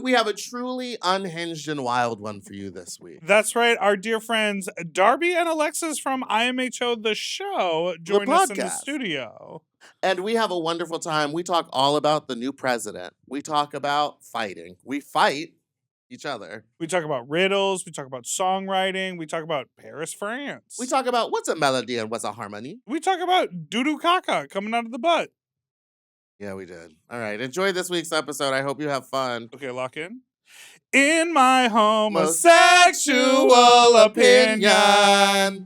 we have a truly unhinged and wild one for you this week. That's right. Our dear friends Darby and Alexis from IMHO The Show joined us in the studio. And we have a wonderful time. We talk all about the new president. We talk about fighting. We fight each other. We talk about riddles. We talk about songwriting. We talk about Paris, France. We talk about what's a melody and what's a harmony. We talk about doo-doo caca coming out of the butt. Yeah, we did. All right. Enjoy this week's episode. I hope you have fun. Okay, lock in. In my homosexual opinion.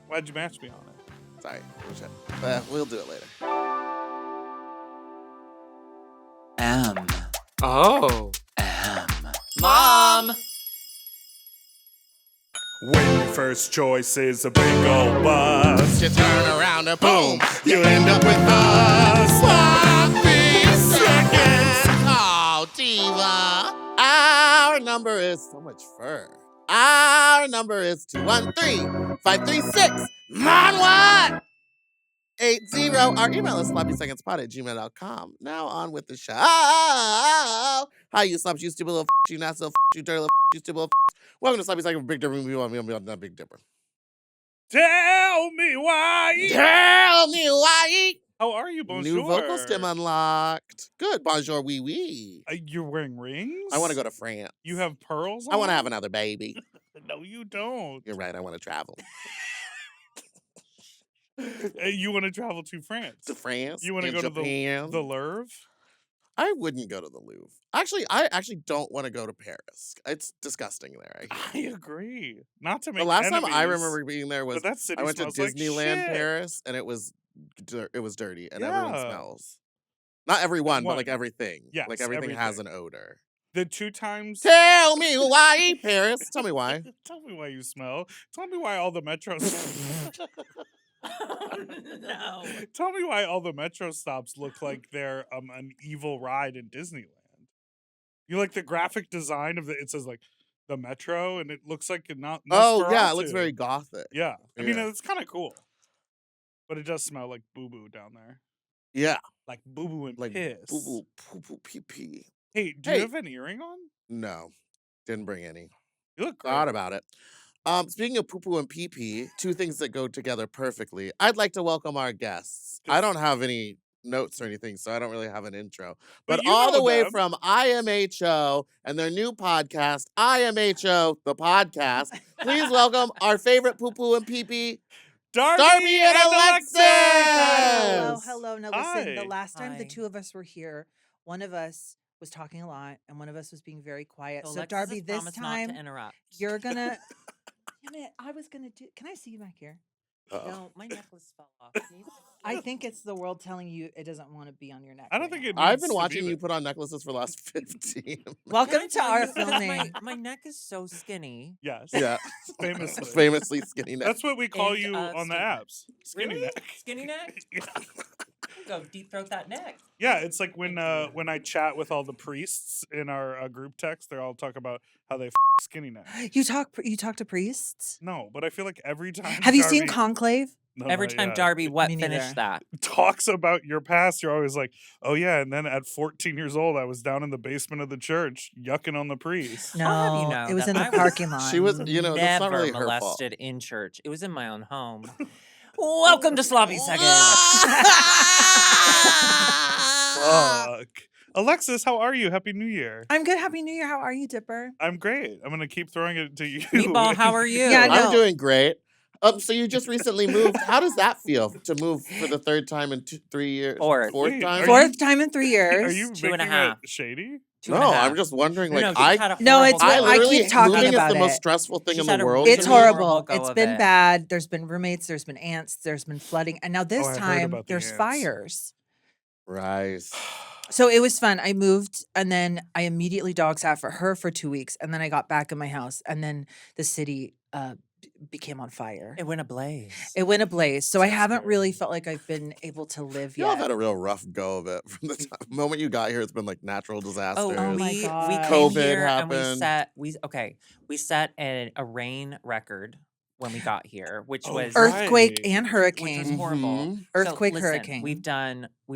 Why'd you match me on it? Sorry. We'll do it later. Oh. Mom! When your first choice is a big old bus, You turn around and boom, you end up with us. sloppy seconds. Oh, diva. Our number is so much fur. Our number is 213-536-9180. Our email is sloppysecondspot@gmail.com. Now on with the show. Hi, you slops, you stupid little you not so you dirty little you stupid little Welcome to Sloppy Second Big Dipper. We want me on that Big Dipper. Tell me why. Tell me why. How are you, bonjour? New vocal stem unlocked. Good, bonjour, wee wee. You're wearing rings? I want to go to France. You have pearls on? I want to have another baby. No, you don't. You're right. I want to travel You want to travel to France? to France. You want to go Japan. to the Louvre? I wouldn't go to the Louvre. Actually, I don't want to go to Paris. It's disgusting there. I agree. Not to make The last time I enemies, remember being there was but that city I went to smells like Disneyland shit. Paris, and it was dirty, and everyone Yeah. smells. Not everyone, but One. like everything. Yes, like everything has an odor. The 2 times. Tell me why, Paris. Tell me why. Tell me why you smell. Tell me why all the metros. No. Tell me why all the metro stops look like they're an evil ride in Disneyland. You like the graphic design of it says like the metro, and it looks like not. Oh yeah, it Nosferatu. looks very gothic. Yeah, I mean Yeah. it's kind of cool, but it does smell like boo boo down there, Yeah, like boo boo and like piss. boo boo poo poo pee pee. Hey, do Hey. you have an earring on? No, didn't bring any. You look great. Thought about it. Speaking of poo poo and pee pee, 2 things that go together perfectly. I'd like to welcome our guests. I don't have any notes or anything, so I don't really have an intro. But you all know the way them. from IMHO and their new podcast, IMHO The Podcast, please welcome our favorite poo poo and pee pee, Darby and Alexis! Hello. Now listen, Hi. the last time the Hi. 2 of us were here, one of us was talking a lot and one of us was being very quiet. So Alexis Darby, has this promised not time to interrupt. you're gonna Damn it, I was gonna do can I see you back here? Uh-oh. No, my necklace fell off. Can you- I think it's the world telling you it doesn't want to be on your neck. I don't right think now. it. I've needs been to be watching you there. put on necklaces for the last 15 minutes. Welcome Can I to tell our you, because filming. My neck is so skinny. Yes. Yeah. Famously. Famously skinny neck. That's what we call And, you on the skinny neck. apps. Skinny Really? neck. Skinny neck? Yeah. Go deep throat that neck. Yeah, it's like when Thank you. when I chat with all the priests in our group text, they all talk about how they skinny neck. You talk to priests? No, but I feel like every time Have you seen Darby- Conclave? No, Every not time yet, Darby Me neither. finished that. talks about your past, you're always like, "Oh yeah," and then at 14 years old, I was down in the basement of the church yucking on the priest. No, I'll have you know it was that in the I was- parking lot. She was, you know, that's not Never really her fault. molested in church. It was in my own home. Welcome to Sloppy Seconds. Fuck. Alexis, how are you? Happy New Year. I'm good. Happy New Year. How are you, Dipper? I'm great. I'm gonna keep throwing it to you. Meatball, how are you? Yeah, I'm no. doing great. So you just recently moved. How does that feel to move for the 3rd time in 3 years? Fourth. Wait, time? are Fourth time in 3 years. Are you 2.5. making it shady? Two and a No, half. I'm just wondering. Like No, she's I had a No, horrible it's go what I of I it. literally keep talking moving about is the most it. stressful thing She's in had the a world. really It's to me. horrible. horrible go It's of been it. bad. There's been roommates. There's been ants. There's been flooding. And now this I heard time about the there's ants. fires. Right. So it was fun. I moved and then I immediately dog sat for her for 2 weeks. And then I got back in my house. And then the city became on fire. It went ablaze. It went ablaze. So I So haven't scary. really felt like I've been able to live Y'all have yet. had a real rough go of it from the moment you got here. It's been like natural disasters. Oh my we God. came COVID here and happened. we set a rain record when we got here, which was Earthquake Right. and which hurricane. was horrible. Mhm. So, Earthquake, listen, hurricane. We've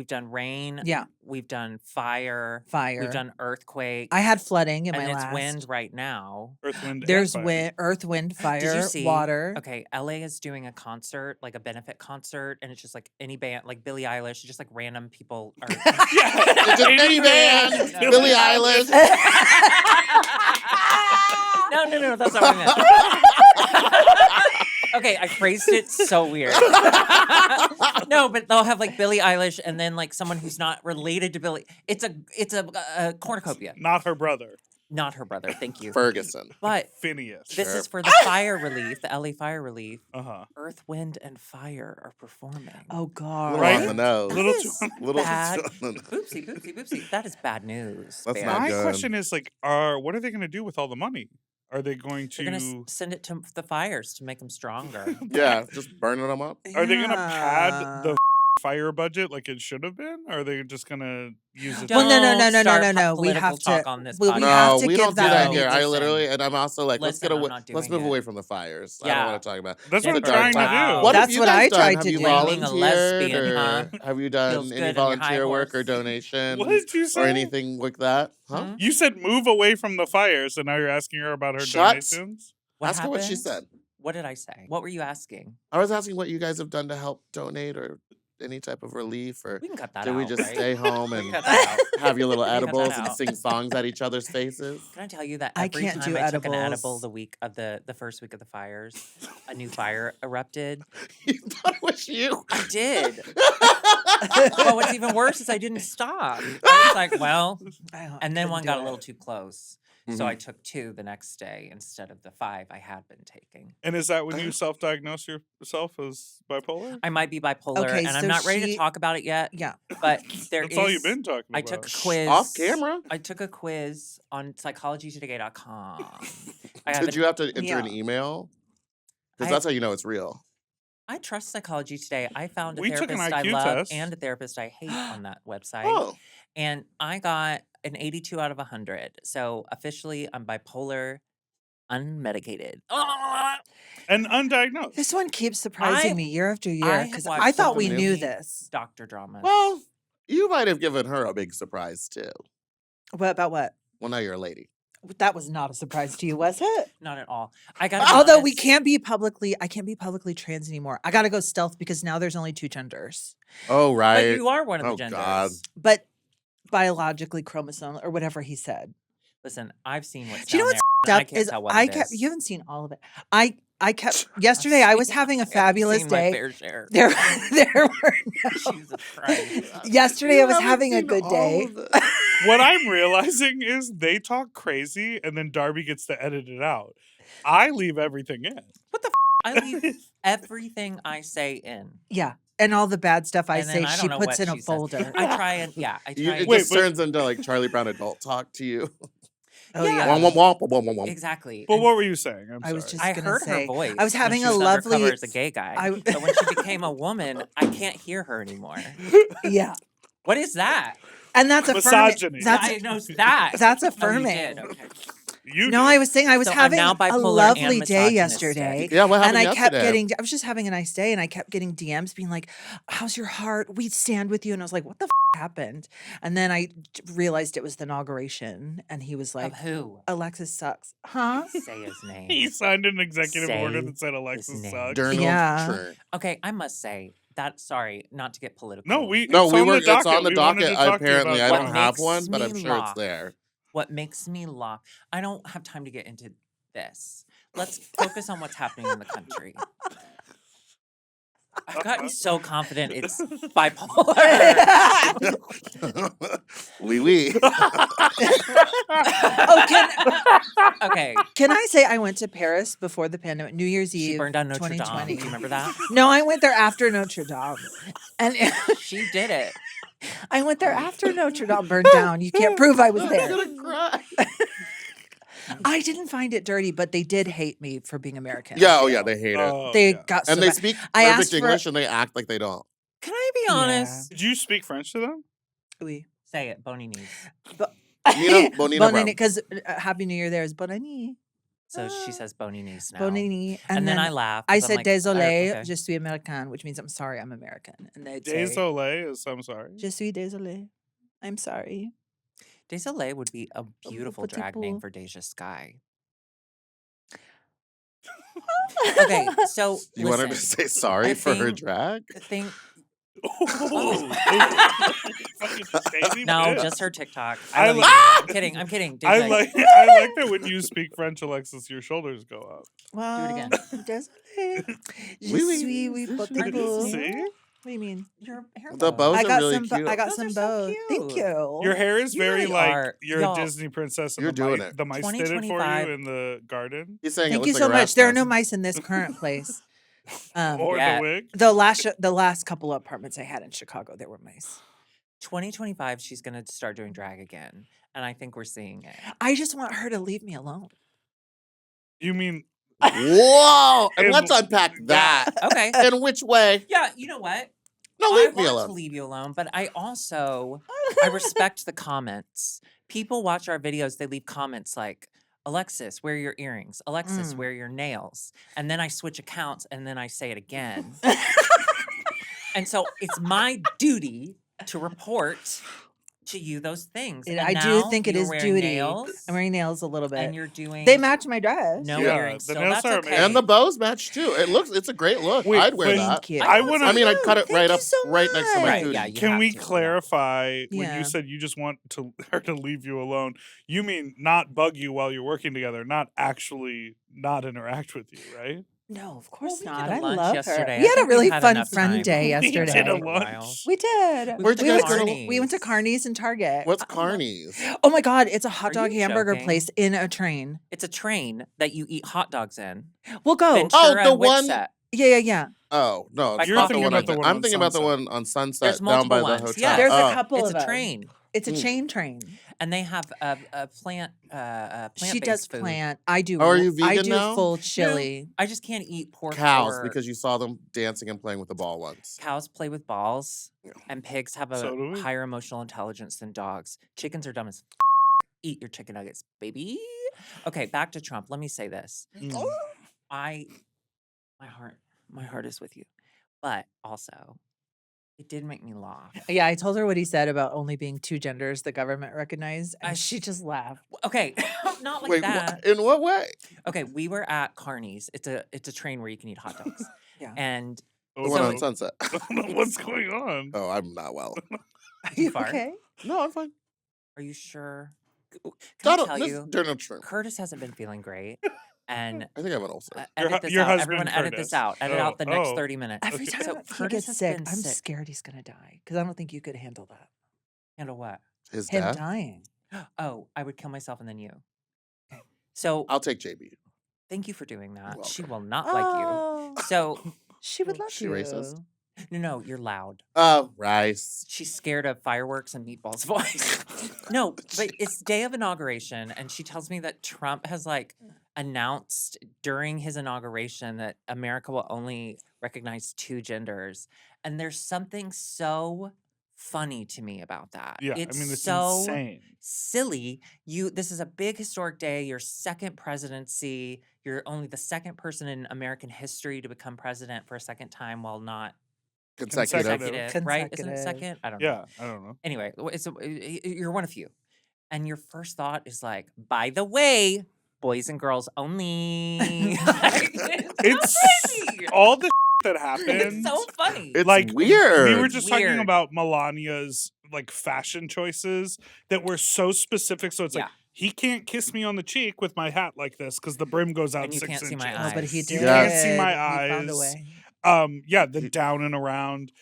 done rain. Yeah. We've done fire. Fire. We've done earthquake. I had flooding in and my it's last. wind right now. Earth, wind, and There's fire. wind, earth, wind, fire, Did you see? water. Okay, LA is doing a concert, like a benefit concert, and it's just like any band, like Billie Eilish, just like random people are. It's just any band. No. Billie Eilish. No, that's not what I meant. Okay, I phrased it so weird. No, but they'll have like Billie Eilish and then like someone who's not related to Billie. It's a cornucopia, Not her brother, not her brother. Thank you. Ferguson. But Phineas. this Sure. is for the fire relief, the LA fire relief. Uh-huh. Earth, Wind, and Fire are performing. Oh God. Little Right? on the nose. Little That too- is Little bad. too on the- Boopsie. That is bad news. That's Bear. not My good. question is like, what are they going to do with all the money? Are they going They're gonna to? send it to the fires to make them stronger. Yeah, just burning them up. Are they going to pad Yeah. the fire budget like it should have been? Or are they just going to use it? Well, no. Don't start We political have talk to. on this well, we podcast. have No, to we give don't do that that money. here. I Listen. literally, and I'm also like, let's Listen, get I'm away. not Let's doing move it. away from the fires. I Yeah. don't want to talk about. That's Get what I'm the trying to dark do. out. What That's have you what guys I done? tried Have to you do. Blaming a volunteered, lesbian, or huh? have you Feels done good any on your high volunteer work or horse. donation What did you say? or anything like that? Huh? Hmm? You said move away from the fires, and now you're asking her about her Shut. donations? What Ask her what she happened? said. What did I say? What were you asking? I was asking what you guys have done to help donate or any type of relief, or We can cut that did out. we just right? stay home We and can cut that out. have your little We can cut that edibles and out. sing songs at each other's faces? Can I tell you that I every can't time do I took an edible edibles. the week of the first week of the fires, a new fire erupted. You thought it was you. I did. But what's even worse is I didn't stop. I was like, well, and then one got a little too close. So I took 2 the next day instead of the 5 I had been taking. And is that when you self-diagnose yourself as bipolar? I might be bipolar, Okay, and I'm so not ready to she- talk about it yet. Yeah. But there That's all you've is- been talking about. I took a quiz Off camera. I took a quiz on psychologytoday.com. I have Did an- you have to enter an Yeah. email? Because I- that's how you know it's real. I trust Psychology Today. I found a We took an therapist I IQ love test. and a therapist I hate on that website. Oh, And I got an 82 out of 100. So officially, I'm bipolar, unmedicated. And undiagnosed. This one keeps surprising I- me year after I year have because watched I thought so we many knew this. Doctor dramas. well, you might have given her a big surprise too. What about what? Well, now you're a lady. That was not a surprise to you, was it? Not at all. I got. Although I can't be publicly trans anymore. I got to go stealth because now there's only 2 genders. Oh, But right. you are one of the Oh, genders. God. But biologically, chromosome or whatever he said. Listen, I've seen what's Do you know down what's there, and I up can't is tell what I it kept. is. You haven't seen all of it. I kept yesterday. I was having a I've fabulous seen my day. fair share. There were no. Jesus Christ. Yesterday You I was haven't having a seen good all day. of it. What I'm realizing is they talk crazy and then Darby gets to edit it out. I leave everything in. I leave everything I say in. Yeah, and all the bad stuff I And then say, I she don't know puts what in a she says. folder. I try and I You, try. it and, Wait, just but- turns into like Charlie Brown adult talk to you. Oh Yeah. yeah. Womp, womp, womp, womp, womp. exactly. But And what were you saying? I'm I was sorry. just I gonna heard say, her voice. I was when having she a was lovely. undercover as a gay guy. I- So when she became a woman, I can't hear her anymore. Yeah, What is that? and that's affirming. Misogyny. That's Diagnose that. that's Oh, you affirming. did, okay. You No, did. I was saying I was So I'm having now a bipolar and lovely day misogynistic. yesterday. Yeah, what And happened I kept yesterday? getting, I was just having a nice day and I kept getting DMs being like, how's your heart? We stand with you. And I was like, what the happened? And then I realized it was the inauguration. And he was like, Of who? Alexis sucks. Huh? Say his name. He signed an executive order Say that said Alexis name. sucks. Journal Yeah. Trent. Okay, I must say that. Sorry, not to get political. No, No, it's we on were. the It's docket. on the We wanted docket. to talk to you Apparently, I about don't what have makes one, but I'm me sure it's laugh. there. What makes me laugh? I don't have time to get into this. Let's focus on what's happening in the country. I've gotten so confident it's bipolar. Wee wee. Okay, Can I say I went to Paris before the pandemic, New Year's Eve, she burned down Notre Dame. 2020. Do you remember that? No, I went there after Notre Dame. And She did it. I went there after Notre Dame burned down. You can't prove I was I'm there. gonna cry. I didn't find it dirty, but they did hate me for being American. Yeah. Oh yeah. They hate it, Oh, They yeah. got so and they mad. speak I perfect asked for- English, and they act like they don't. Can I be Yeah. honest? Did you speak French to them? Oui. Say it, bony knees. Bonina Bonne Brown. because Happy New Year there is Bonne année. So she says bonini now. Bonini. And then I laugh. I 'cause I'm said like, désolé, okay. je suis américain, which means I'm sorry, I'm American. And they'd say, Désolé is I'm sorry. je suis désolé, I'm sorry. Désolé would be a beautiful petit drag name peu. for Deja Sky. Okay, so You want her to listen, say sorry I for her think- drag? the thing. Oh, fucking shady No, bitch. just her TikTok. I I love like- you. I'm kidding. I'm kidding. I Deja, like that when you speak French, Alexis, your shoulders go up. Well, again. Désolé. Je Oui, oui. suis, oui, Je petit suis. peu. See? What do you mean? Your hair The bows. bows I are got really some. cute. I got Those some are so bows. Thank cute. you. Your hair is You very really like are. you're Y'all, a Disney princess and You're doing mice, it. the mice did it for 2025. you in the garden. He's saying Thank it you looks so like a much. rat's There are nest. no mice in this current place. Or Yeah. the wig. The last couple of apartments I had in Chicago, there were mice. 2025, she's gonna start doing drag again, and I think we're seeing it. I just want her to leave me alone. You mean Whoa! And And- let's unpack that. Okay. In which way? Yeah, you know what? No, I leave me want alone. to leave you alone, but I also I respect the comments. People watch our videos, they leave comments like, Alexis, wear your earrings. Alexis, Mm. wear your nails. And then I switch accounts and then I say it again. And so it's my duty to report to you those things. And I do now think it you're is wearing duty. Nails, I'm wearing nails a little bit. and you're doing They match my dress. no Yeah, earrings. the So nails that's are okay. amazing. And the bows match too. It's a great look. Wait, I'd wear but- that. Thank you. I want I mean, I'd cut it Thank right you up, so right next to my Right, cootie. yeah, you Can have we to, yeah. clarify when Yeah. you said you just want her to leave you alone? You mean not bug you while you're working together, not actually not interact with you, right? No, of course we did not. a I lunch love yesterday. her. I We had a think we've really had fun enough friend time. day We yesterday. did a For a while. lunch. We did. We Where'd went you to guys go to- Carney's. We went to Carney's and Target. What's I love- Carney's? Oh my God, it's a hot Are dog you hamburger joking? place in a train. It's a train that you eat hot dogs in. We'll go. Ventura the and one- Wichita. Yeah. Oh no, Like it's not the coffee one. about the one I'm on thinking about the Sunset. one on Sunset There's down by multiple the ones, hotel. yes. There's Oh. a couple It's of a them. train, It's a Mm. chain train. and they have a plant. She does food. plant. I do. Oh, are you I vegan do now? full chili. I just can't eat pork. Cows, or because you saw them dancing and playing with the ball once. cows play with balls, Yeah. and pigs have a So do we. higher emotional intelligence than dogs. Chickens are dumb as. Eat your chicken nuggets, baby. Okay, back to Trump. Let me say this. Mm. My heart is with you, but also, it did make me laugh. Yeah, I told her what he said about only being two genders the government recognized, and I- she just laughed. Okay, not like Wait, that. in what way? Okay, we were at Carney's. It's a train where you can eat hot dogs. Yeah. And Oh, The one no. on Sunset. What's going on? Oh, I'm not well. Are you you fart? okay? No, I'm fine. are you sure? Can I tell you? During a trip. Curtis hasn't been feeling great, and I think I have an ulcer. edit this your out. husband, Everyone, edit Curtis. this out. Edit Oh, out the next oh. 30 minutes. Every Okay. time So he Curtis gets has sick, been I'm sick. scared he's gonna die because I don't think you could handle that. Handle what? His Him dad. dying. Oh, I would kill myself and then you. So I'll take JB. thank you for doing that. You're She welcome. will not like you. Oh, So she would love She you. racist? no, you're loud. Oh, rice. She's scared of fireworks and Meatball's voice. No, but it's day of inauguration, and she tells me that Trump has like announced during his inauguration that America will only recognize two genders. And there's something so funny to me about that. Yeah, It's I mean, it's so insane. silly. This is a big historic day, your second presidency. You're only the second person in American history to become president for a second time while not Consecutive. Consecutive. right? Isn't it Consecutive. second? I don't know. Yeah, I don't know. Anyway, you're one of few. And your first thought is like, by the way, boys and girls only. Like, It's so crazy. all the that happened. It's so funny. It's Like, weird. We were just talking Weird. about Melania's like fashion choices that were so specific. So it's like Yeah. he can't kiss me on the cheek with my hat like this because the brim goes out And you 6 can't see inches. my Oh, but he eyes. did. You can't see my He found a eyes. way. Yeah, the down and around.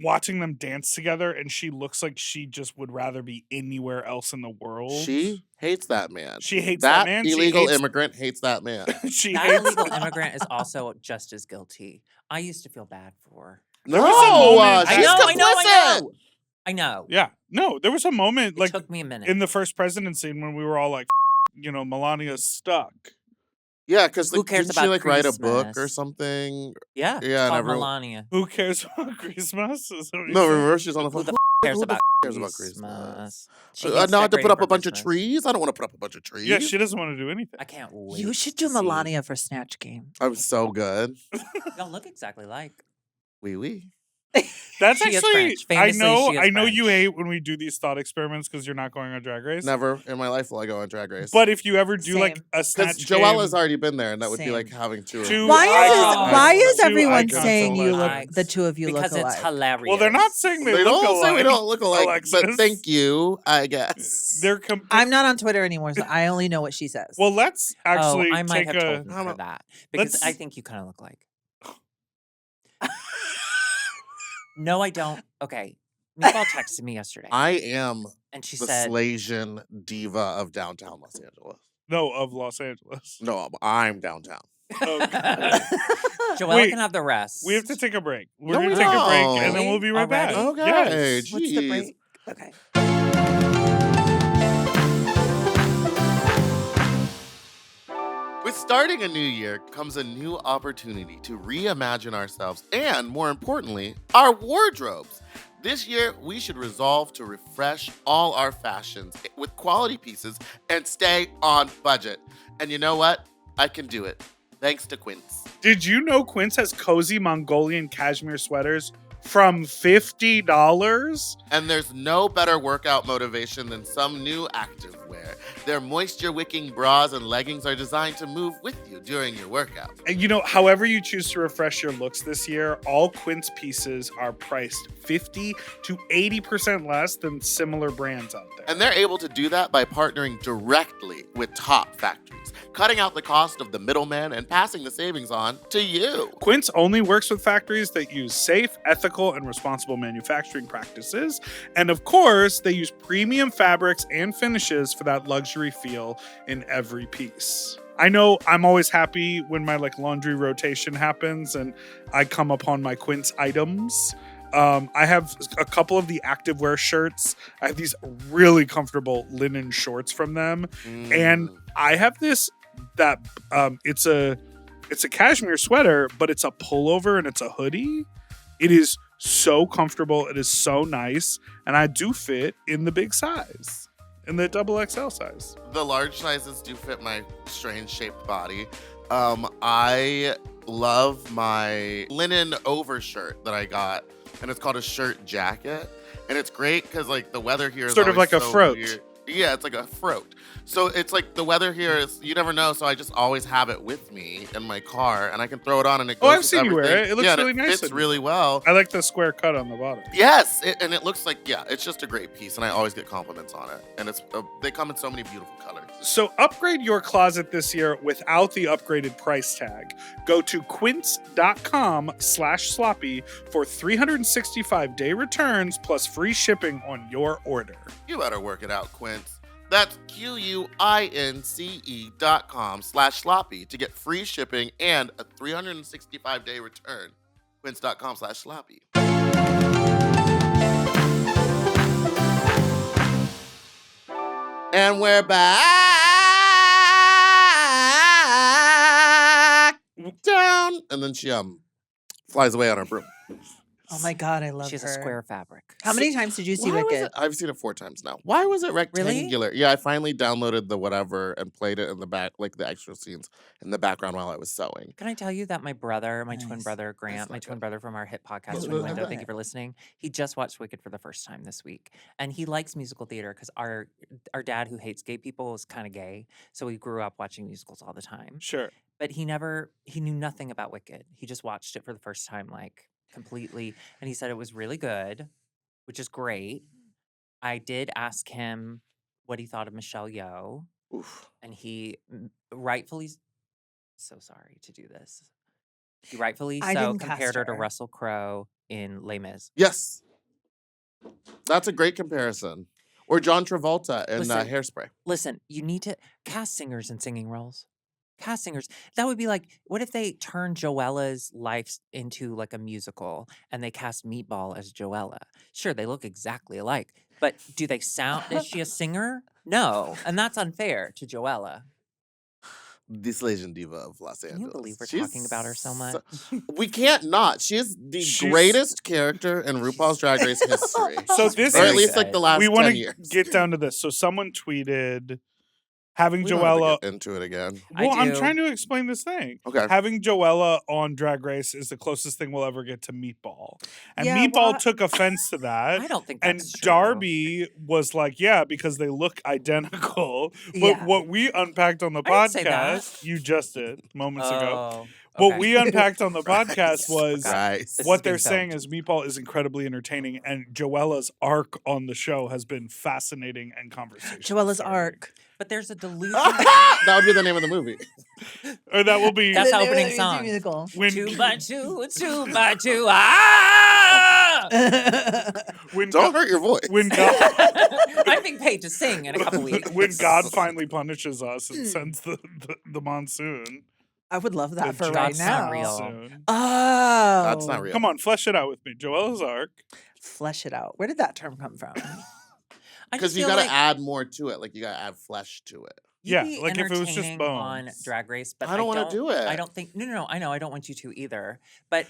Watching them dance together, and she looks like she just would rather be anywhere else in the world. She hates that man. She hates that, That man. She illegal hates- immigrant hates that man. She That hates illegal immigrant is also just as guilty. I used to feel bad for her. No, was a moment- she's I know, complicit. I know. Yeah, no, there was a moment It like took me a minute. in the first presidency when we were all like, Melania's stuck. Yeah, because Who cares didn't she about like write a book or Christmas? something? yeah, Yeah, and called everyone- Melania. Who cares about Christmas? Is that what you No, said? remember she's on the Who phone. the cares who the about cares about Christmas? Christmas? She I hates now I have to put decorating up for a bunch of Christmas. trees. I don't want to put up a bunch of trees. Yeah, she doesn't want to do anything. I can't wait. You should to do see. Melania for Snatch Game. I'm so good. Y'all look exactly like. Wee wee. That's She is actually, French. Famously, she is I know you French. hate when we do these thought experiments because you're not going on Drag Race. Never in my life will I go on Drag Race. But if you ever do like Same. a because snatch Joella's game, already been there, and that would be like Same. having two. Two Why icons. why is Two everyone icons saying you look alike. the two of you Because look it's alike? hilarious. well, they're not saying they, They look don't say alike. we don't look alike, but Alexis. thank you, I guess. They're I'm not on Twitter anymore, so I only know what she says. well. Let's actually I might take have a. told her that because I let's- think you kind of look like. No, I don't. Okay, Meatball texted me yesterday, I am and she the said, Slasian diva of downtown Los Angeles. No, of Los Angeles. No, I'm downtown. "Joella Wait, can have the rest." We have to take a break. We're No, going to we take a break, don't. and then we'll be right back. Already? Okay, Yes. What's the jeez. break? Okay. With starting a new year comes a new opportunity to reimagine ourselves and, more importantly, our wardrobes. This year, we should resolve to refresh all our fashions with quality pieces and stay on budget. And you know what? I can do it. Thanks to Quince. Did you know Quince has cozy Mongolian cashmere sweaters from $50? And there's no better workout motivation than some new active wear. Their moisture-wicking bras and leggings are designed to move with you during your workout. And you know, however you choose to refresh your looks this year, all Quince pieces are priced 50 to 80% less than similar brands out there. And they're able to do that by partnering directly with top factories, cutting out the cost of the middleman and passing the savings on to you. Quince only works with factories that use safe, ethical, and responsible manufacturing practices. And of course, they use premium fabrics and finishes for that luxury feel in every piece. I know I'm always happy when my laundry rotation happens and I come upon my Quince items. I have a couple of the activewear shirts. I have these really comfortable linen shorts from them. And I have this it's a cashmere sweater, but it's a pullover and it's a hoodie. It is so comfortable. It is so nice. And I do fit in the big size, in the XXL size. The large sizes do fit my strange shaped body. I love my linen overshirt that I got, and it's called a shirt jacket. And it's great because the weather here is Sort of always like a so froat. weird. Yeah, it's like a froat. So it's like the weather here is, you never know, so I just always have it with me in my car, and I can throw it on and it goes I've with seen you wear everything. it. It looks Yeah, and really nice fits on you. really well. I like the square cut on the bottom. Yes, and it looks like, it's just a great piece, and I always get compliments on it. And they come in so many beautiful colors. So upgrade your closet this year without the upgraded price tag. Go to quince.com/sloppy for 365-day returns plus free shipping on your order. You better work it out, Quince. That's QUINCE.com/sloppy to get free shipping and a 365-day return. Quince.com/sloppy. And we're back down. And then she flies away on her broom. Oh my God, I love She's her. a square fabric. How many times did you see Why was Wicked? it- I've seen it 4 times now. Why was it rectangular? Yeah, I finally downloaded the whatever and played it in the back, like the extra scenes in the background while I was sewing. Can I tell you that my brother, my twin Nice. brother Grant, my not twin good. brother from our hit podcast, Look Twin at Window, that. thank you for listening. He just watched Wicked for the first time this week, and he likes musical theater because our dad, who hates gay people, is kind of gay, so we grew up watching musicals all the time. Sure. But he knew nothing about Wicked. He just watched it for the first time, completely, and he said it was really good, which is great. I did ask him what he thought of Michelle Yeoh, Oof. and he rightfully so sorry to do this. He rightfully I so didn't compared cast her to her. Russell Crowe in Les Mis. Yes. That's a great comparison. Or John Travolta in Listen. Hairspray. Listen, you need to cast singers in singing roles. Cast singers. That would be like, what if they turned Joella's life into like a musical and they cast Meatball as Joella? Sure, they look exactly alike, but do they sound? Is she a singer? No, and that's unfair to Joella. the Slasian diva of Los Can Angeles. you believe we're She's talking about her so much? We can't not. She is the She's- greatest character in RuPaul's Drag Race history. So She's this Or at is least like the last we 10 want to years. get down to this. So someone tweeted having We don't have to Joella. get into it again. I Well, I'm do. trying to explain this thing. Okay. Having Joella on Drag Race is the closest thing we'll ever get to Meatball, and Yeah, Meatball why- took offense to that. I don't think And that's true. Darby was like, "Yeah, because they look identical." But Yeah. what we unpacked on the I didn't say podcast, you just did moments ago. Oh, What okay. we unpacked on the podcast was Right. This is what being they're saying filmed. is Meatball is incredibly entertaining, and Joella's arc on the show has been fascinating and conversational. Joella's arc. But there's a delusion. That would be the name of the movie. Or that will be That's the Literally opening music song. musical. when 2 by 2, 2 by 2. Ah! when Don't God, hurt your voice. when God I'm being paid to sing in a couple weeks. when God finally punishes us and sends the monsoon. I would love that The for right God's not now. real. monsoon. Oh, That's not real. Come on, flesh it out with me. Joella's arc. Flesh it out. Where did that term come from? I Because just you feel gotta like add more to it. Like you gotta add flesh to it. you'd Yeah, be like if it was just entertaining on bones. Drag Race, but I don't wanna do it. I don't think. No. I know. I don't want you to either. But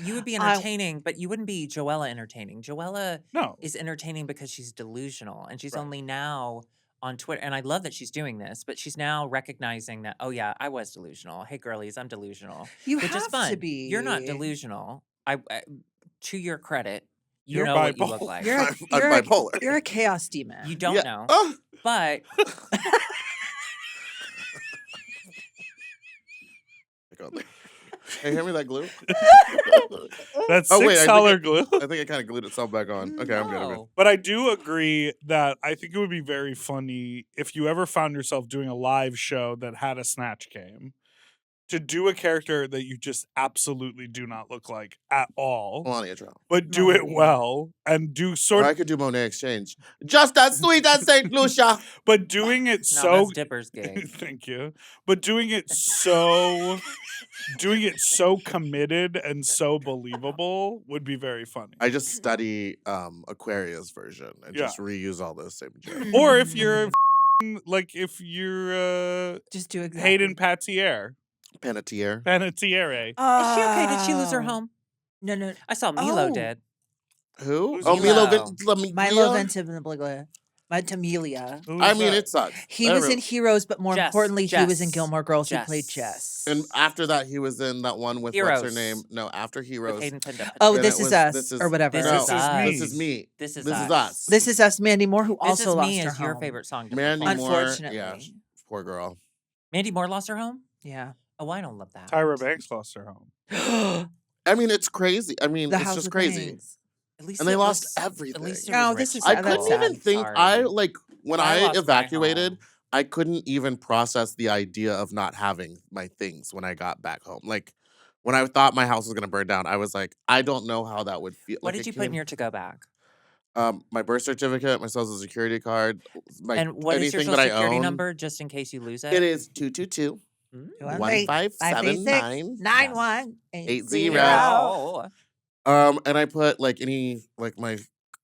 you would be I- entertaining, but you wouldn't be Joella entertaining. Joella No. is entertaining because she's delusional, and she's Right. only now on Twitter. And I love that she's doing this, but she's now recognizing that, oh yeah, I was delusional. Hey girlies, I'm delusional, You which have is fun. to be. You're not delusional. I to your credit, you You're know what you look bipolar. like. You're a, I'm you're a- bipolar. You're a chaos demon. You don't Yeah. know, Oh, but hey, hand me that glue. That's Oh, wait, I think $6 glue. I think I kind of glued itself back on. Okay, I'm good. I'm good. no. But I do agree that I think it would be very funny if you ever found yourself doing a live show that had a snatch game to do a character that you just absolutely do not look like at all, Melania Trump. but do it Melania. well and do Or sort I of, could do Monet Exchange. Just as sweet as St. Lucia. but doing it No, so that's Dipper's gig. thank you. But doing it so committed and so believable would be very funny. I just study Aquaria's version and Yeah. just reuse all those same jokes. Or if you're like if you're Just do exactly. Hayden Panettiere. Panettiere. Panettiere. Is she okay? Did she lose her Oh. home? No. I saw Milo Oh. did. Who? Who's Oh, Milo Milo? Milo Ventimiglia? Ventimiglia. Who's I mean, that? it sucks. He was in Heroes, but more Jess, importantly, he was in Jess, Gilmore Girls. He Jess. played Jess. And after that, he was in that one with what's her Heroes. name? No, after With Heroes. Hayden Pinda. Oh, And this it is was- us, this is- or whatever. This No, is us. This is me. This is This us. is us. This is us, Mandy Moore, who This also is lost me her is your home. favorite song. to Mandy perform. Moore. Unfortunately. Yeah, poor girl. Mandy Moore lost her home? Yeah. Oh, I don't love that. Tyra Banks lost her home. I mean, it's crazy. I mean, The it's House just of crazy. Things. At least And they it lost was- everything. At least it No, was this rich is- I that's couldn't sad. even think. Sorry. I like when I I lost my evacuated. home. I couldn't even process the idea of not having my things when I got back home. Like when I thought my house was gonna burn down, I was like, I don't know how that would feel. What Like, did it you put in came- your to-go bag? My birth certificate, my social security card, my And what is your anything social that I security own. number, just in case you lose it? It is 222 Mm. 1579 9180. Oh. And I put like any like my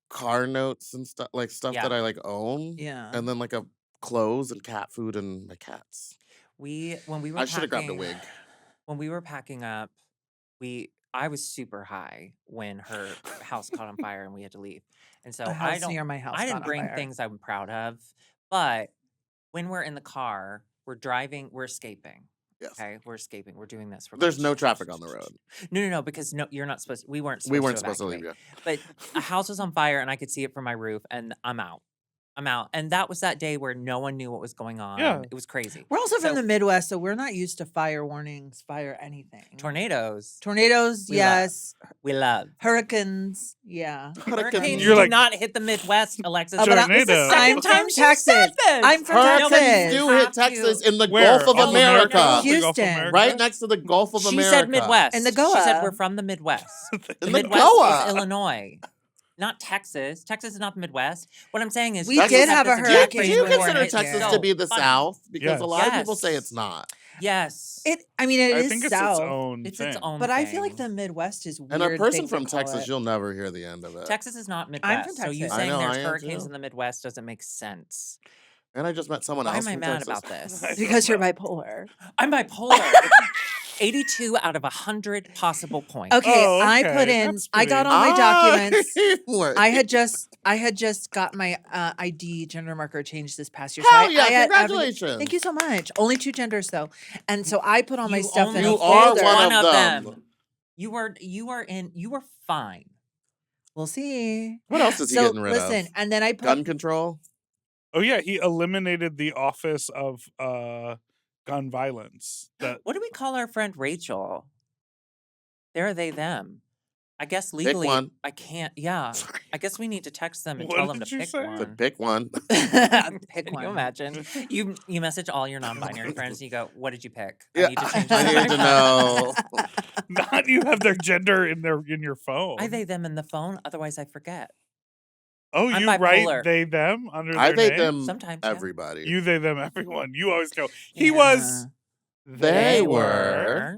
car notes and stuff, like stuff Yeah. that I like own, Yeah. and then like a clothes and cat food and my cats. When we were I should have grabbed a packing- wig. When we were packing up, I was super high when her house caught on fire and we had to leave. And so The I house don't near my house. I caught didn't on bring fire. things I'm proud of, but when we're in the car, we're driving, we're escaping. Yes. Okay, we're escaping. We're doing this. We're There's going- no traffic on the road. No, because you're not supposed. We weren't. We Supposed weren't to supposed to leave evacuate. yet. But a house was on fire and I could see it from my roof, and I'm out. And that was that day where no one knew what was going on. Yeah. It was crazy. We're also So- from the Midwest, so we're not used to fire warnings, fire anything. Tornadoes. Tornadoes, We love. yes. We love. Hurricanes, yeah. Hurricanes You're do like- not hit the Midwest, Alexis. Oh, but Tornado. This is the I'm second time from she Texas. said this. I'm from Hurricanes Texas. do Have hit to- Texas in the Where? Gulf of Gulf of America. The Gulf of Houston. America? Right next to the Gulf of She America. said Midwest. And the She Goa. said we're from the Midwest. The In the Midwest Goa. is Illinois, not Texas. Texas is not the Midwest. What I'm saying is, We Texas did had have a this Do hurricane you, evacuation do you before before and consider it was Texas so to be the funny. South? Because Yes. a lot of people Yes. say it's not. Yes, I mean, I it is think it's south, its own it's thing. its own. but I feel like thing. the Midwest is weird. And a they person could from call Texas, it. you'll never hear the end of it. Texas is not I'm Midwest. from So you Texas. I saying know, there's I am hurricanes too. in the Midwest doesn't make sense. And I just met someone Why else am I from mad Texas. about this? Because you're bipolar. I'm bipolar. 82 out of 100 possible points. Okay, Oh, I put okay. in. That's I got pretty- all my documents. Work. I had just got my ID gender marker changed this past year. Hell I yeah, had congratulations. Thank you so much. Only 2 genders though, and so I put all my You stuff only in a You are folder. one of them. You are fine. We'll see. What else is he So getting rid listen, of? and then I put Gun control? Oh yeah, he eliminated the Office of Gun Violence. That What do we call our friend Rachel? They're they them. I guess legally one. I can't. Yeah. Sorry. I guess we need to text them and What tell them to did you pick say? one. To pick one. pick Can one. you imagine? You message all your non-binary friends and you go, "What did you pick? Yeah, I need to change I my need to know. not you have their gender in your phone. I they them in the phone. Otherwise, I forget. Oh, I'm you write bipolar. they them under I their they name? them Sometimes, yeah. everybody. You they them everyone. You always go. He Yeah. was. They were.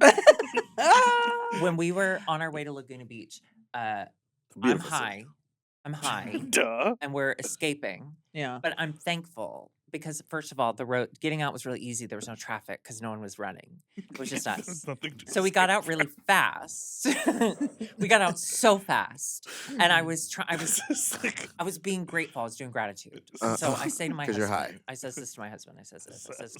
When we were on our way to Laguna Beach, I'm Beautiful city. high. I'm high, Duh. and we're escaping. Yeah. But I'm thankful because, first of all, the road getting out was really easy. There was no traffic because no one was running. It was just us. There's nothing to So we got out really fast. We got out so fast, and I was It's like- I was being grateful. I was doing gratitude. So I say to my 'Cause husband, you're high. I says this to my husband. I says this. I says,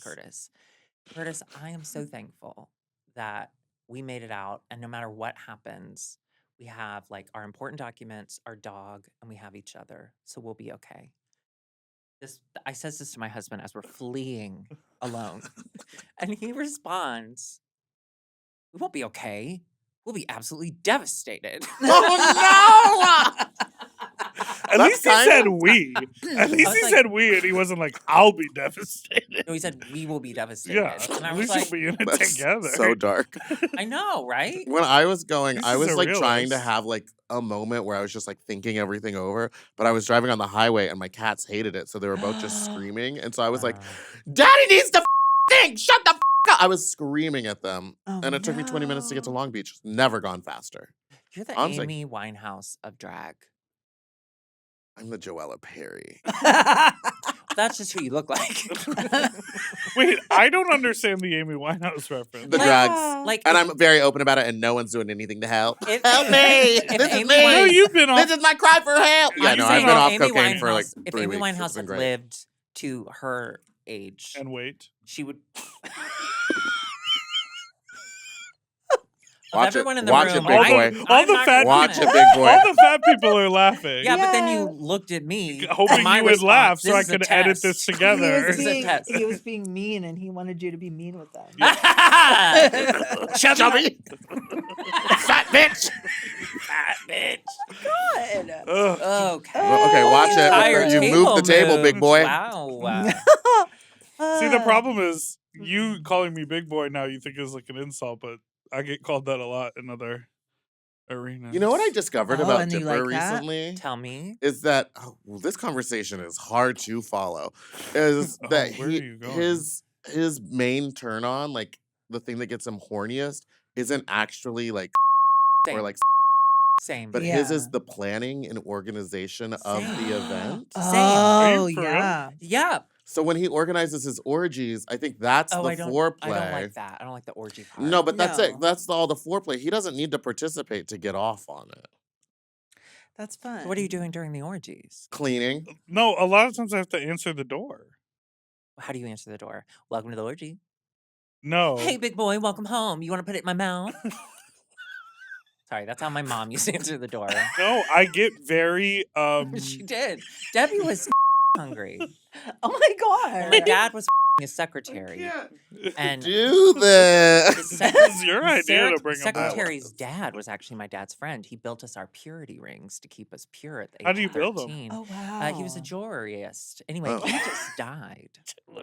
Curtis, I am so thankful that we made it out, and no matter what happens, we have like our important documents, our dog, and we have each other, so we'll be okay. I says this to my husband as we're fleeing alone, and he responds, "We won't be okay. We'll be absolutely devastated." Oh no! At That's least he kind said of- we. At least was he like- said we, and he wasn't like, I'll be devastated. No, he said, "We will be devastated." Yeah. And I At was least like, we'll be in it That's together. so dark. "I know, right?" When I was going, This I is was a like trying to realist. have like a moment where I was just like thinking everything over, but I was driving on the highway and my cats hated it, so they were both just screaming, and so I was like, "Daddy needs to think. Shut the up!" I was screaming at them, Oh, and it took me 20 minutes to get to no. Long Beach. Never gone faster. You're the Honestly. Amy Winehouse of drag. I'm the Joella Perry. That's just who you look like. Wait, I don't understand the Amy Winehouse reference. The Like- drags. Like, And if- I'm very open about it, and no one's doing anything to help. If- Help me! if This is Amy me! No, Wine- you've been off. This is my cry for help! Yeah, I'm no, I've saying been if off Amy cocaine for like Winehouse- if 3 Amy weeks. It's Winehouse been had great. lived to her age, And wait. she would. Watch of everyone it. in the Watch room, it, big all boy. the, all I'm the not fat gonna Watch comment. it, big boy. all the fat people are laughing. Yeah, but then you Yes. looked at me, Hoping my you would response- laugh so this I is a could edit test. this He together. This is a test. he was being mean, and he wanted you to be mean with them. Chubby! Fat bitch! Fat bitch. Good. Ugh. Okay. Well, okay, watch it. Entire You moved the table, big moved. boy. Wow. See, the problem is you calling me big boy now you think is like an insult, but I get called that a lot in other arenas. You know what I discovered Oh, about and you Dipper like that? recently? Tell me. Is that this conversation is hard to follow. Is Oh, that where are you going? his main turn on, like the thing that gets him horniest, isn't actually like Same. or like, Same. but his Yeah. is the planning and organization of Same. the event. Oh, for real? yeah. yeah. So when he organizes his orgies, I think that's Oh, the I don't foreplay. like that. I don't like the orgy part. No, but that's it. No. That's all the foreplay. He doesn't need to participate to get off on it. That's fun. So what are you doing during the orgies? Cleaning. No, a lot of times I have to answer the door. How do you answer the door? Welcome to the orgy. No. Hey, big boy, welcome home. You want to put it in my mouth? Sorry, that's how my mom used to answer the door. No, I get very She did. Debbie was hungry. Oh my And my god. dad was his secretary. And Do this. his sec- This is your idea to bring him back. secretary's dad was actually my dad's friend. He built us our purity rings to keep us pure at the age How do you of build 'em? 13. Oh wow. He was a jewelryist. Anyway, Oh. he just died.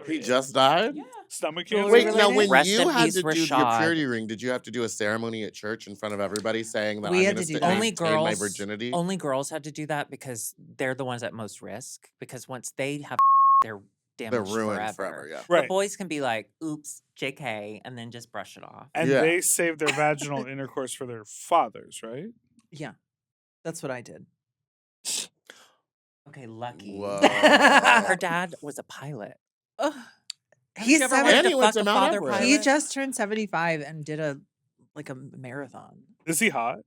He just died? Yeah. Stomach Jewelry cancer. Wait, now when Rest you in had peace, to do your Rashad. purity ring, did you have to do a ceremony at church in front of everybody saying that We I'm had going to to do that. Only retain my girls- virginity? Only girls had to do that because they're the ones at most risk. Because once they have, they're They're damaged ruined forever. forever, yeah. The Right. boys can be like, "Oops, JK," and then just brush it off. And Yeah. they save their vaginal intercourse for their fathers, right? Yeah. That's what I did. Okay, lucky. Whoa. Her dad was a pilot. Ugh. Have He's you ever 70 wanted And he to went fuck to a Mount father Everest. pilot? He just turned 75 and did a marathon. Is he hot?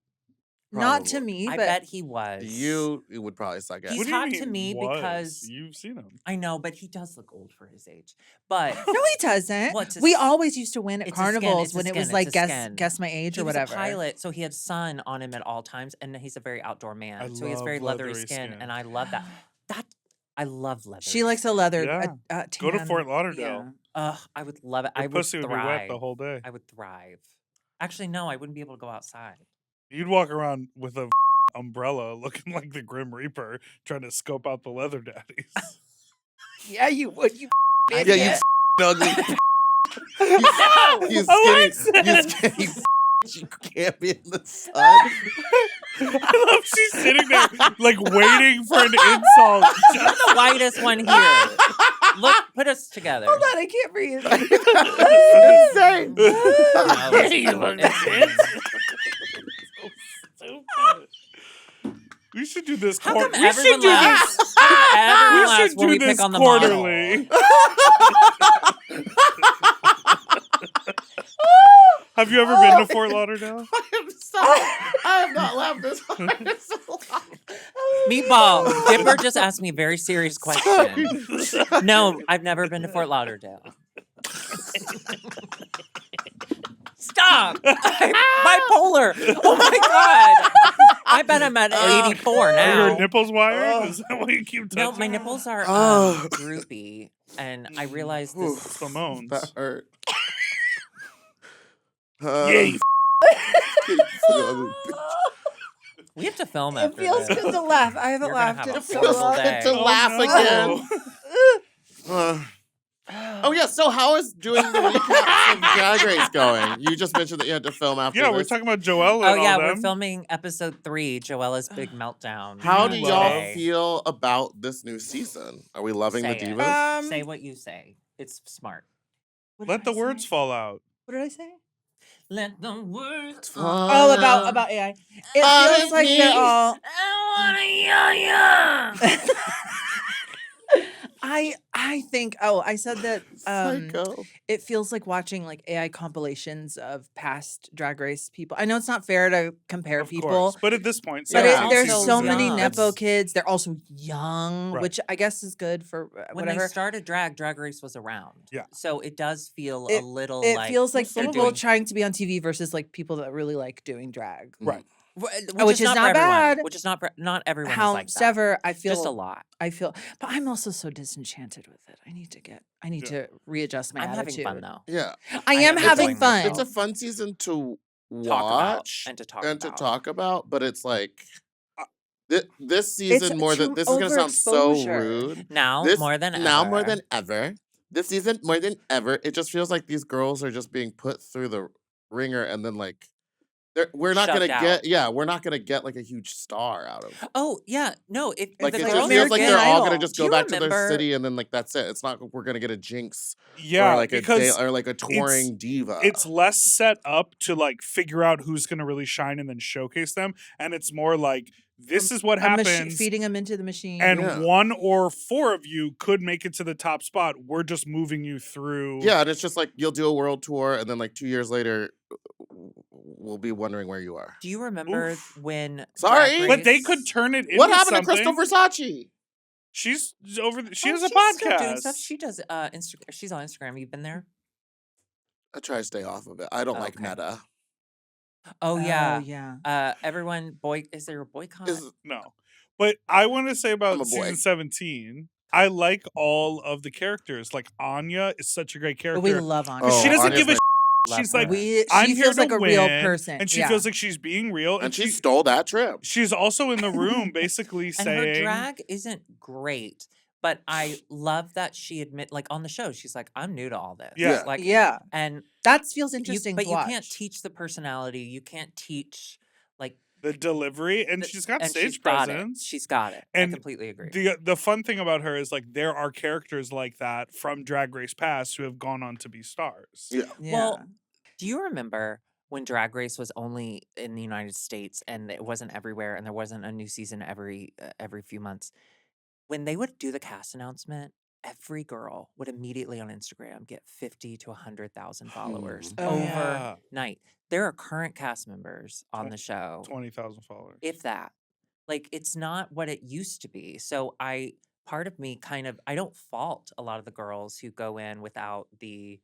Not to Probably. me, I but bet he was. You would probably suck at He's What do you hot to mean me was? because- You've seen him. I know, but he does look old for his age. But no, he doesn't. Well, it's a We s- always used to win at it's a skin, carnivals it's a when it skin, was it's like a guess skin. guess my age he or was whatever. a pilot, so he had sun on him at all times, and he's a very outdoor man. I So he has love very leathery leathery skin, skin. and I love that. I love leather. She likes a leather. Yeah. Go to tan, Fort Lauderdale. Ugh, I would love it. Your I would pussy would be wet thrive. the whole day. I would thrive. Actually, no, I wouldn't be able to go outside. You'd walk around with a umbrella looking like the Grim Reaper trying to scope out the leather daddies. Yeah, you would. You Yeah, you idiot. ugly. No! You Alexa! skinny. You skinny. You can't be in the sun. I love she's sitting there like waiting for an insult. You're the whitest one here. Look, put us together. Hold on, I can't breathe. Insane. No, We should do this. How come we should everyone do laughs? this. Everyone We laughs should when do we this pick on the model. quarterly. Have you ever been to Fort Lauderdale? I have not laughed this hard in so long. Meatball, Dipper just asked me a very serious question. No, I've never been to Fort Lauderdale. Stop! I'm bipolar. Oh my god! I bet I'm at 84 Are now. your nipples wired? Is that why you keep touching? No, my nipples are Oh. droopy, and I realized this. Simone's. That hurt. Yeah, you We have to film It after feels this. good to laugh. I haven't You're gonna laughed have in a It so feels horrible long. good to day. laugh no. again. Oh yeah, so how is doing the recap of Drag Race going? You just mentioned that you had to film after Yeah, this. we're talking about Joelle and Oh yeah, all we're them. filming episode 3, Joella's big meltdown. How you do love- y'all today. feel about this new season? Are we loving Say the it. divas? Say what you say. It's smart. What did Let the I words say? fall out. What did I say? Let the words Oh, about AI. It feels like they're all. I wanna ya. I think. Oh, I said that. Psycho. It feels like watching like AI compilations of past Drag Race people. I know it's not fair to compare Of people, course. But at this point, but Yeah. there's Also so many young. nepo kids. They're also young, Right. which I guess is good for When whatever. they started Drag Race was around. Yeah. So it does feel It- a little It like feels like they're people doing- trying to be on TV versus like people that really like doing drag. Right. Which is for not everyone, bad. Which is not everyone is like that. However, I feel Just a lot. I feel, but I'm also so disenchanted with it. I need Yeah. to readjust my I'm attitude. having fun though. Yeah. I am am having enjoying fun. myself. It's a fun season to Talk about watch and to talk and about. to talk about, but it's like this It's season more than too this is gonna sound so overexposure. rude. Now This more than ever. now more than ever. This season more than ever. It just feels like these girls are just being put through the ringer, and then like we're not gonna Shoved get we're not gonna get like a huge star out of it. Oh yeah, no. If Like the it like just girls feels like American they're all gonna Idol. just Do go you back to their remember- city and then like that's it. It's not we're gonna get a Jinx Yeah, or like because or like a touring diva. it's less set up to like figure out who's going to really shine and then showcase them, and it's more like this is what happens. Feeding them into the machine. And Yeah. 1 or 4 of you could make it to the top spot. We're just moving you through. Yeah, and it's just like you'll do a world tour, and then like 2 years later, we'll be wondering where you are. Do you remember Oof. when? Sorry. Drag But they Race- could turn it into What happened something. to Crystal Versace? She's over. She Oh, has a she's still doing podcast. stuff. She does Instagram. She's on Instagram. You've been there? I try to stay off of it. I don't like Okay. Meta. Oh yeah. yeah. Everyone is there a boycott? Is No, but I want to say I'm about a boy. season 17. I like all of the characters. Like Anya is such a great But character. we love Anya. She doesn't Anya's give a my- Love She's her. like, She I'm here feels to like a real win, person. and she yeah. feels like she's being real, and she stole that trip. she's also in the room basically and saying, her drag isn't great, but I love that she like on the show. She's like, I'm new to all this. Yeah. Like yeah. and That feels you, interesting but to you watch. can't teach the personality. You can't teach like the delivery, and the- she's got and stage she's got presence. it. She's got it. And I completely agree. The fun thing about her is like there are characters like that from Drag Race past who have gone on to be stars. Yeah. Yeah. Well, do you remember when Drag Race was only in the United States and it wasn't everywhere, and there wasn't a new season every few months? when they would do the cast announcement, every girl would immediately on Instagram get 50 to 100,000 followers Oh, yeah. overnight. There are current cast members on the show, 20,000 followers. if that. Like, it's not what it used to be. So part of me I don't fault a lot of the girls who go in without the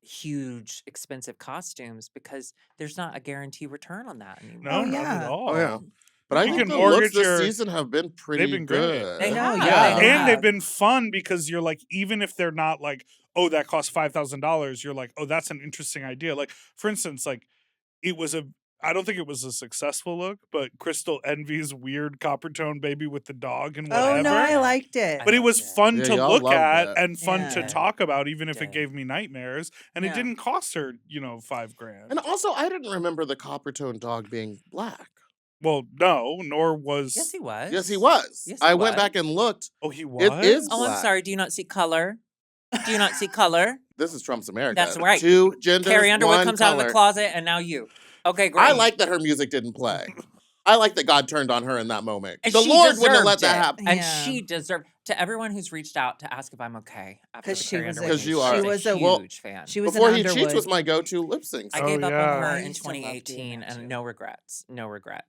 huge expensive costumes because there's not a guarantee return on that anymore. No, Oh, not yeah. at all. Oh, yeah. But I You think can the looks mortgage this your- season have been pretty been great. good. They have, yeah, they And have. they've been fun because you're like, even if they're not like, oh, that costs $5,000, you're like, oh, that's an interesting idea. Like, for instance, like I don't think it was a successful look, but Crystal Envy's weird copper tone baby with the dog and whatever. Oh no, I liked it. But it was loved it. fun Yeah, to y'all look loved at it. and fun to Yeah. talk about, even if it Did. gave me nightmares. And Yeah. it didn't cost her, $5,000. And also, I didn't remember the copper tone dog being black. Well, no, nor was. Yes, he was. Yes, he was. Yes, he I went was. back and looked. Oh, he was. It is Oh, I'm black. sorry. Do you not see color? Do you not see color? This is Trump's America. That's right. 2 genders, Carrie Underwood 1 comes out of the color. closet, and now you. Okay, great. I like that her music didn't play. I like that God turned on her in that moment. And The she Lord wouldn't have deserved let that it. happen. And Yeah. she deserved to everyone who's reached out to ask if I'm okay after 'Cause the she Carrie was a- Underwood 'Cause you news. are- She's She was a a- well, huge fan. She was Before an He Cheats Underwood. was my go-to lip sync. I Oh, gave up yeah. on her I in used to love doing 2018, that, too. and no regrets,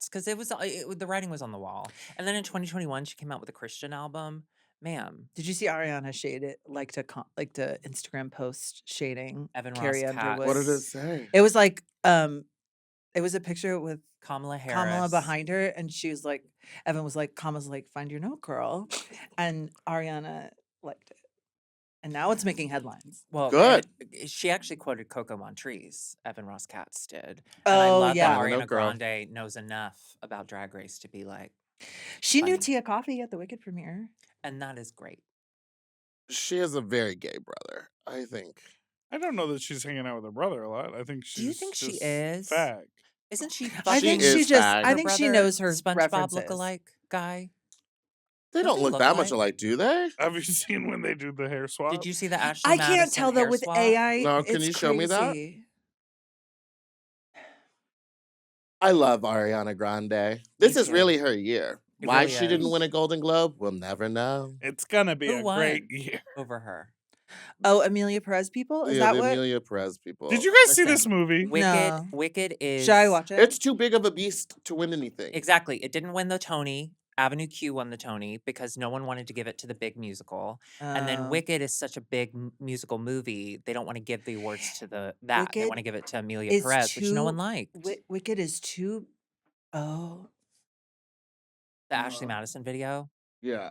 because the writing was on the wall. And then in 2021, she came out with a Christian album. Ma'am, Did you see Ariana shade it like to Instagram post shading Evan Carrie Ross Katz. Underwood? What did it say? It was like it was a picture with Kamala Harris. Kamala behind her, and she was like, Evan was like, Kamala's like, find your note, girl, and Ariana liked it, and now it's making headlines. Well, Good. She actually quoted Coco Montrese. Evan Ross Katz did. And Oh, I love yeah. that I know, Ariana girl. Grande knows enough about Drag Race to be like, She knew Funny. Tia Coffee at the Wicked premiere. and that is great. She has a very gay brother, I think. I don't know that she's hanging out with her brother a lot. I think she's. Do you think she just is? Fag. Isn't she? I She think is she just. fag. I her think she brother, knows her SpongeBob references. look-alike guy. They Don't don't they look look that much alike? alike, do they? Have you seen when they do the hair swap? Did you see the Ashley I can't Madison tell though hair with swap? AI. No, can it's you show me that? crazy. I love Ariana Grande. This is too. really her year. It Why really she didn't is. win a Golden Globe, we'll never know. It's gonna be Who a won? great year. Over her. Oh, Amelia Perez people? Is Yeah, that the what? Amelia Perez people. Did you guys see Listen, this movie? Wicked. No. Wicked is. Should I watch it? It's too big of a beast to win anything. Exactly. It didn't win the Tony. Avenue Q won the Tony because no one wanted to give it to the big musical. And then Oh. Wicked is such a big musical movie, they don't want to give the awards to that. They Wicked want to give it to Amelia is Perez, which no one too- liked. Wicked is too. Oh, The Ashley Madison video. Yeah.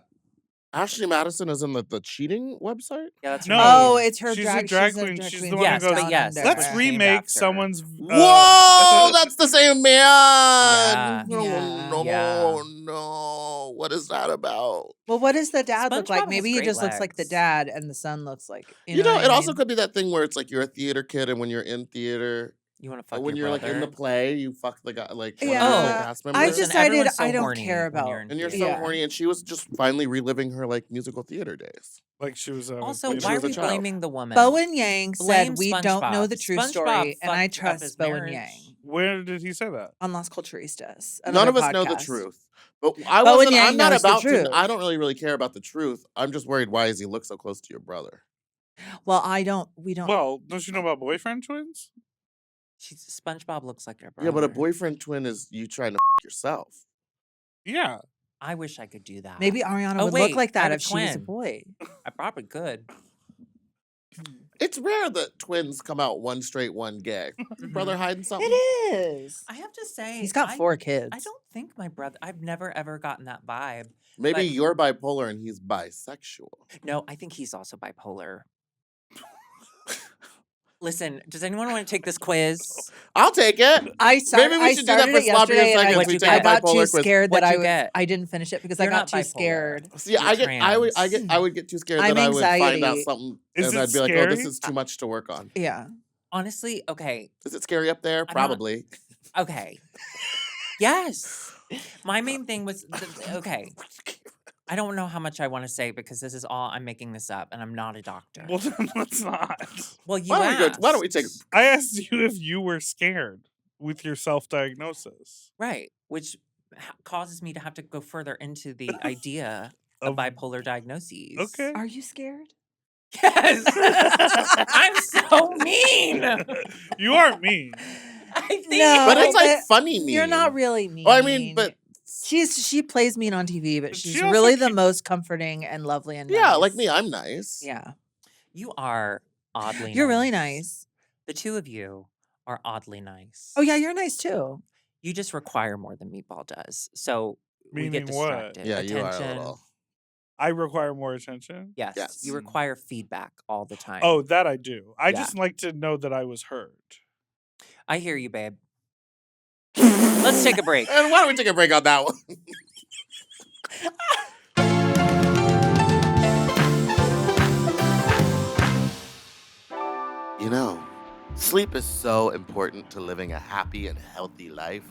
Ashley Madison is in the cheating website? Yeah, that's No. her oh, name. it's her She's drag. a drag she's queen. She's the one who Yes, goes, but yes, under. Let's Named remake after. someone's. Whoa, that's the same man. Yeah. No, Yeah. no, Yeah. no. What is that about? Well, what does the dad look SpongeBob like? has Maybe he great just looks like the legs. dad, and the son looks like You know, what it I also mean? could be that thing where it's like you're a theater kid, and when you're in theater, You want to fuck when your you're brother? like in the play, you fuck the guy, like one Yeah. of the Oh, cast I members. Listen, decided everyone's so I don't horny care when you're about. in And you're so theater. Yeah. horny, and she was just finally reliving her like musical theater days. Like she was. Also, when she why was are a we child. blaming the woman? Bowen Yang Blame said we don't know the SpongeBob. true SpongeBob story, and I fucked up his trust Bowen marriage. Yang Where did he say that? on Las Culturistas. None another of us know the podcast. truth. But I Bowen wasn't, Yang I'm not knows the about to, truth. I don't really care about the truth. I'm just worried, why does he look so close to your brother? Well, I don't. We don't. Well, don't you know about boyfriend twins? SpongeBob looks like their brother. Yeah, but a boyfriend twin is you trying to yourself. Yeah. I wish I could do that. Maybe Ariana Oh, would wait, look like I have that a if she was a twin. boy. I probably could. It's rare that twins come out one straight, one gay. Brother hiding something? It is. I have to say, He's got 4 kids. I don't think my brother. I've never ever gotten that vibe. Maybe but- you're bipolar and he's bisexual. No, I think he's also bipolar. Listen, does anyone want to take this quiz? I'll take it. I started. Maybe we I should do that started for it sloppy yesterday, and seconds. What'd We you take get? a I got bipolar too quiz. scared that What'd you I get? I didn't finish it because I You're got not too bipolar. scared. See, I You're would trans. I would get too scared I'm that I would find out anxiety. something Is and it I'd be like, oh, this scary? is too much to work on. Yeah. Honestly, okay, Is it scary up there? not- Probably. okay. Yes. My main thing was okay. I don't know how much I want to say because this is all I'm making this up, and I'm not a doctor. Well, then let's not. Well, you Why don't we take asked. I asked you if you were scared with your self-diagnosis. Right, which causes me to have to go further into the idea of bipolar diagnoses. Okay. Are you scared? Yes. I'm so mean. You are mean. I think. No, But it's like funny mean. You're not really mean. Oh, I mean, but she plays mean on TV, but But she's she also really the most comforting and lovely and yeah, nice. like me, I'm nice. Yeah, You are oddly you're really nice. The two of you are oddly nice. Oh yeah, you're nice too. You just require more than Meatball does. So we Meaning get what? distracted. Yeah, you are a Attention. little. I require more attention. Yes, Yes. you require feedback all the time. Oh, that I do. I Yeah. just like to know that I was heard. I hear you, babe. Let's take a break. And why don't we take a break on that one? You know, sleep is so important to living a happy and healthy life.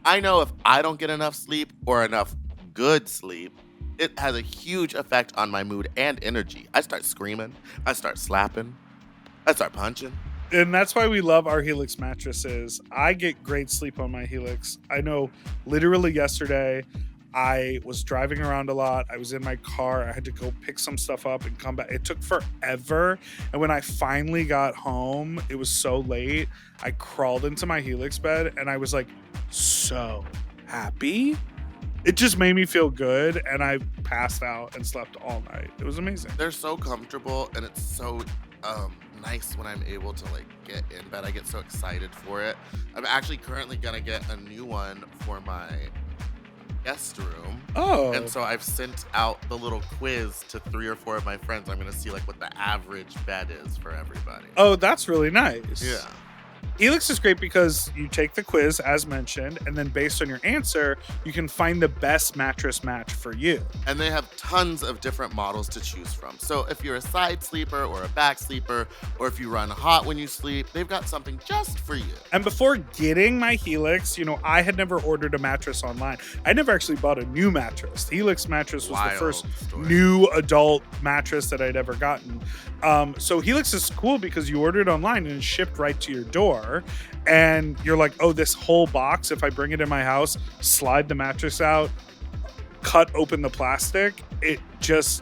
I know if I don't get enough sleep or enough good sleep, it has a huge effect on my mood and energy. I start screaming, I start slapping, I start punching. And that's why we love our Helix mattresses. I get great sleep on my Helix. I know literally yesterday, I was driving around a lot. I was in my car. I had to go pick some stuff up and come back. It took forever. And when I finally got home, it was so late. I crawled into my Helix bed and I was like so happy. It just made me feel good. And I passed out and slept all night. It was amazing. They're so comfortable and it's so nice when I'm able to like get in bed. I get so excited for it. I'm actually currently gonna get a new one for my guest room. Oh. And so I've sent out the little quiz to 3 or 4 of my friends. I'm gonna see like what the average bed is for everybody. Oh, that's really nice. Yeah. Helix is great because you take the quiz, as mentioned, and then based on your answer, you can find the best mattress match for you. And they have tons of different models to choose from. So if you're a side sleeper or a back sleeper, or if you run hot when you sleep, they've got something just for you. And before getting my Helix, I had never ordered a mattress online. I never actually bought a new mattress. The Helix mattress was the Wild first story. new adult mattress that I'd ever gotten. So Helix is cool because you order it online and it's shipped right to your door. And you're like, oh, this whole box, if I bring it in my house, slide the mattress out, cut open the plastic, it's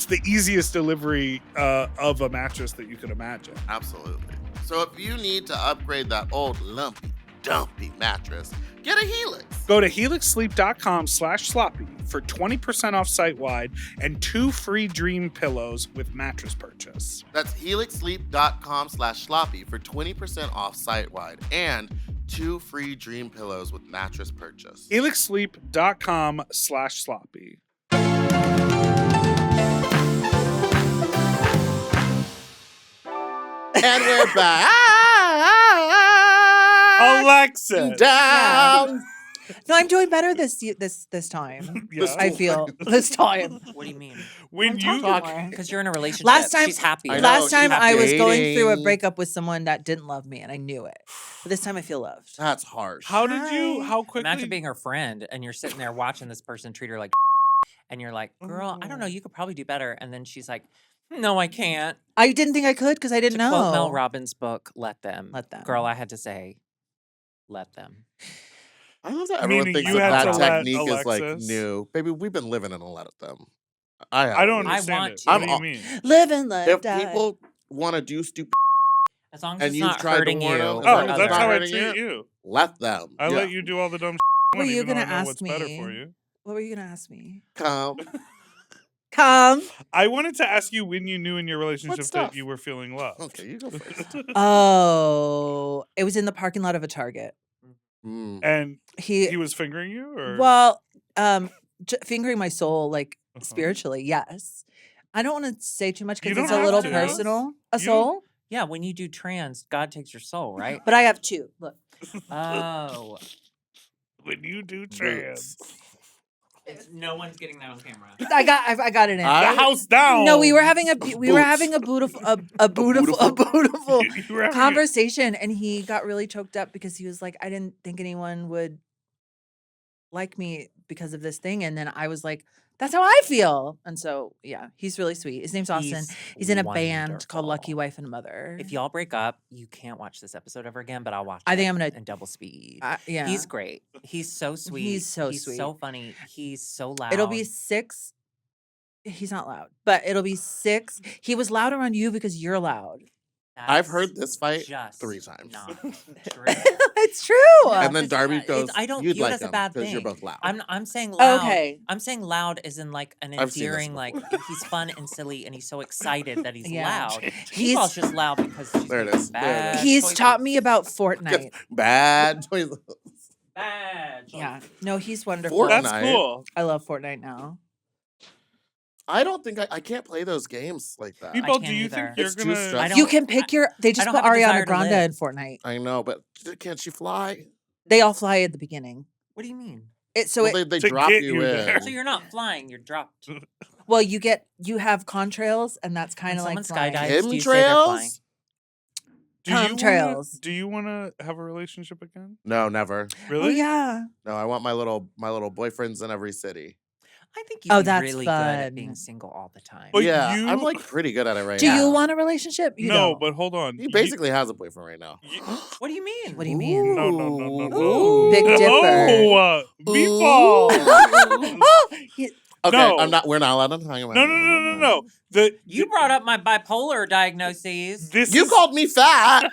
the easiest delivery of a mattress that you could imagine. Absolutely. So if you need to upgrade that old lumpy, dumpy mattress, get a Helix. Go to helixsleep.com/sloppy for 20% off site-wide and 2 free dream pillows with mattress purchase. That's helixsleep.com/sloppy for 20% off site-wide and 2 free dream pillows with mattress purchase. helixsleep.com/sloppy. And we're back. Alexa. Down. No, I'm doing better this time. Yeah. I feel this time. What do you mean? When I'm you talking more. Because you're in a relationship. Last time- she's happy. I know, Last time she's I was going through a dating. breakup with someone that didn't love me, and I knew it. But this time I feel loved. That's harsh. how quickly Imagine being her friend and you're sitting there watching this person treat her like and you're like, girl, I don't know, you could probably do better. And then she's like, no, I can't. I didn't think I could because I didn't To quote Mel know. Robbins' book, Let Them. Let them. Girl, I had to say, let them. I love that everyone Meaning thinks you that had that to let technique is like Alexis- new. Baby, we've been living in a lot of them. I don't I understand want it. to. What do I'm you all- mean? Live and let If die. people want to do stupid, As long as And it's you've not tried to hurting you. warn them, or it's Oh, like, others. that's how I hurting treat you. you. let them. I Yeah. let you do all the dumb What were you even though gonna I know ask what's better me? for you. What were you gonna ask me? Come. Come. I wanted to ask you when you knew in your relationship stuff? that you were feeling love. Okay, you go first. Oh, it was in the parking lot of a Target. Mm. And He, he was fingering you, or well, fingering my soul, like Uh-huh. spiritually, yes. I don't want to say too much You because don't it's a have little to. personal. A You don't- soul, Yeah, when you do trans, God takes your soul, right? but I have 2. Look, Oh. when you do Roots. trans, No one's getting that on camera. I got it in. the house down. No, we were having a beautiful You were having conversation, and he got really choked up because he was like, I didn't think anyone would like me because of this thing, and then I was like, That's how I feel. And so, yeah, he's really sweet. His name's Austin. He's in a band called Lucky wonderful. Wife and Mother. If y'all break up, you can't watch this episode ever again, but I'll watch I it think I'm gonna- in double speed. yeah. He's great. He's so sweet. He's so He's sweet. so funny. He's so loud. It'll be 6. He's not loud, but it'll be 6. He was louder on you because you're loud. I've heard this fight just 3 times. not true. It's true. And then it's Darby not- goes, it's- I don't you'd view it like as a him bad because you're thing. both loud. I'm saying loud. Okay. I'm saying loud is in like an I've seen this endearing, like he's fun and silly, and he's so excited that he's Yeah. loud. He's- Meatball's just loud because she's There it making is. There it bad is. He's choices. taught me about Fortnite. Bad choices. bad. Yeah. No, he's wonderful. Fortnite. That's cool. I love Fortnite now. I don't think I can't play those games like that. Meatball, can't do you either. think you're It's too gonna? stressful. I don't- You can pick your. They just don't put have a desire Ariana to Grande live. in Fortnite. I know, but can't she fly? They all fly at the beginning. What do you mean? So Well, they To drop get you you in. there. So you're not flying, you're dropped. well, you have contrails, and that's kind of When like someone flying. skydives, do you say they're flying? Chemtrails? Contrails. Do you want to have a relationship again? No, never. Really? Oh yeah. No, I want my little boyfriends in every city. I think you'd Oh, be that's really good at being fun. single all the time. But yeah, you- I'm like pretty good at it right Do now. you want a relationship? You no, don't. but hold on. He basically has a boyfriend right now. What do you mean? What do you mean? No. Ooh. Big Dipper. No, Meatball. Oh, Okay, No. We're not allowed to talk about No. You brought up my bipolar diagnoses. This You is, called me fat.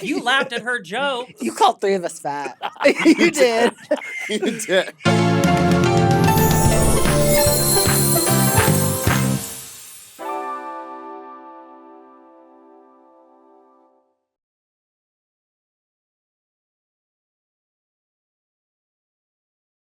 You laughed at her joke. you called 3 of us fat. You did. You did.